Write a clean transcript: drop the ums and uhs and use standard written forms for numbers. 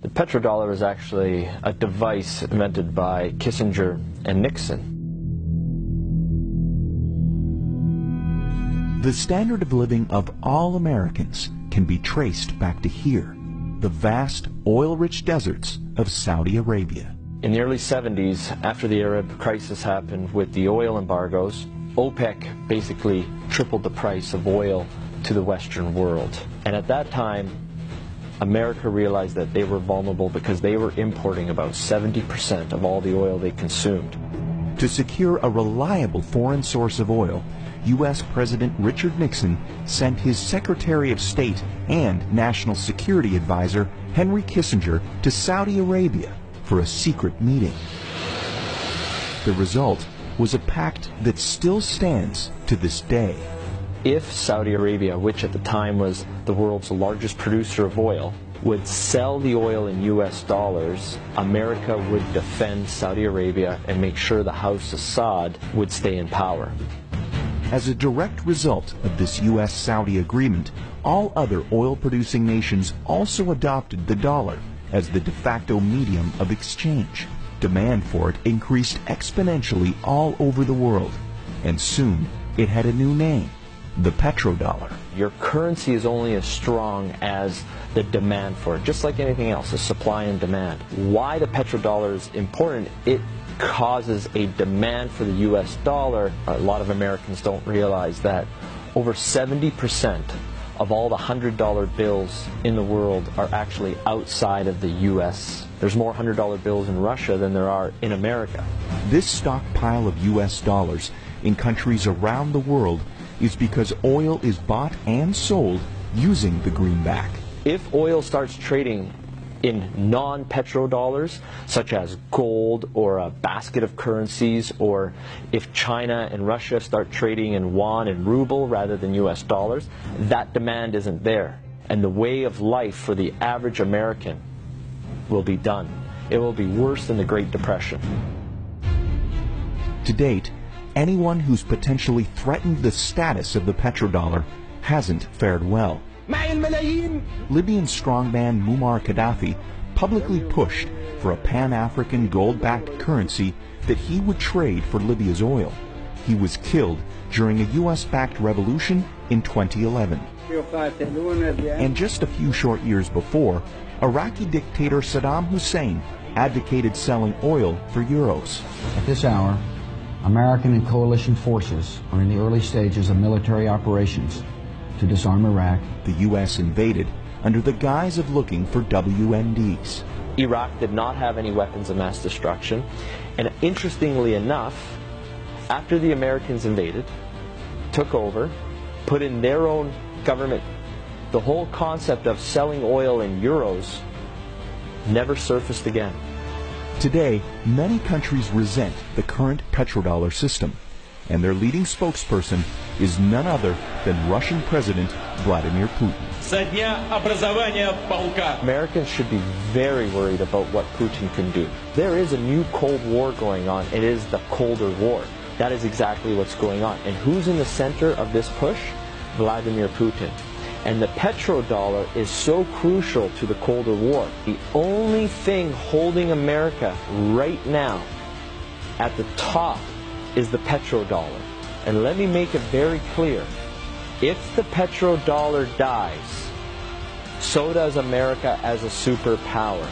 The petrodollar is actually a device invented by Kissinger and Nixon. The standard of living of all Americans can be traced back to here, the vast oil-rich deserts of Saudi Arabia. In the early 70s, after the Arab crisis happened with the oil embargoes, OPEC basically tripled the price of oil to the Western world. And at that time, America realized that they were vulnerable because they were importing about 70% of all the oil they consumed. To secure a reliable foreign source of oil, U.S. President Richard Nixon sent his Secretary of State and National Security Advisor Henry Kissinger to Saudi Arabia for a secret meeting. The result was a pact that still stands to this day. If Saudi Arabia, which at the time was the world's largest producer of oil, would sell the oil in US dollars, America would defend Saudi Arabia and make sure the House Assad would stay in power. As a direct result of this U.S.-Saudi agreement, all other oil-producing nations also adopted the dollar as the de facto medium of exchange. Demand for it increased exponentially all over the world, and soon it had a new name: the petrodollar. Your currency is only as strong as the demand for it, just like anything else, the supply and demand. Why the petrodollar is important? It causes a demand for the US dollar. A lot of Americans don't realize that over 70% of all the $100 bills in the world are actually outside of the US. There's more $100 bills in Russia than there are in America. This stockpile of US dollars in countries around the world is because oil is bought and sold using the greenback. If oil starts trading in non-petrodollars, such as gold or a basket of currencies, or if China and Russia start trading in yuan and ruble rather than US dollars, that demand isn't there. And the way of life for the average American will be done. It will be worse than the Great Depression. To date, anyone who's potentially threatened the status of the petrodollar hasn't fared well. Libyan strongman Muammar Gaddafi publicly pushed for a Pan-African gold-backed currency that he would trade for Libya's oil. He was killed during a US-backed revolution in 2011. And just a few short years before, Iraqi dictator Saddam Hussein advocated selling oil for euros. At this hour, American and coalition forces are in the early stages of military operations to disarm Iraq. The U.S. invaded under the guise of looking for WMDs. Iraq did not have any weapons of mass destruction, and interestingly enough, after the Americans invaded, took over, put in their own government, the whole concept of selling oil in euros never surfaced again. Today, many countries resent the current petrodollar system, and their leading spokesperson is none other than Russian President Vladimir Putin. Americans should be very worried about what Putin can do. There is a new Cold War going on. It is the colder war. That is exactly what's going on. And who's in the center of this push? Vladimir Putin. And the petrodollar is so crucial to the colder war. The only thing holding America right now at the top is the petrodollar. And let me make it very clear. If the petrodollar dies, so does America as a superpower.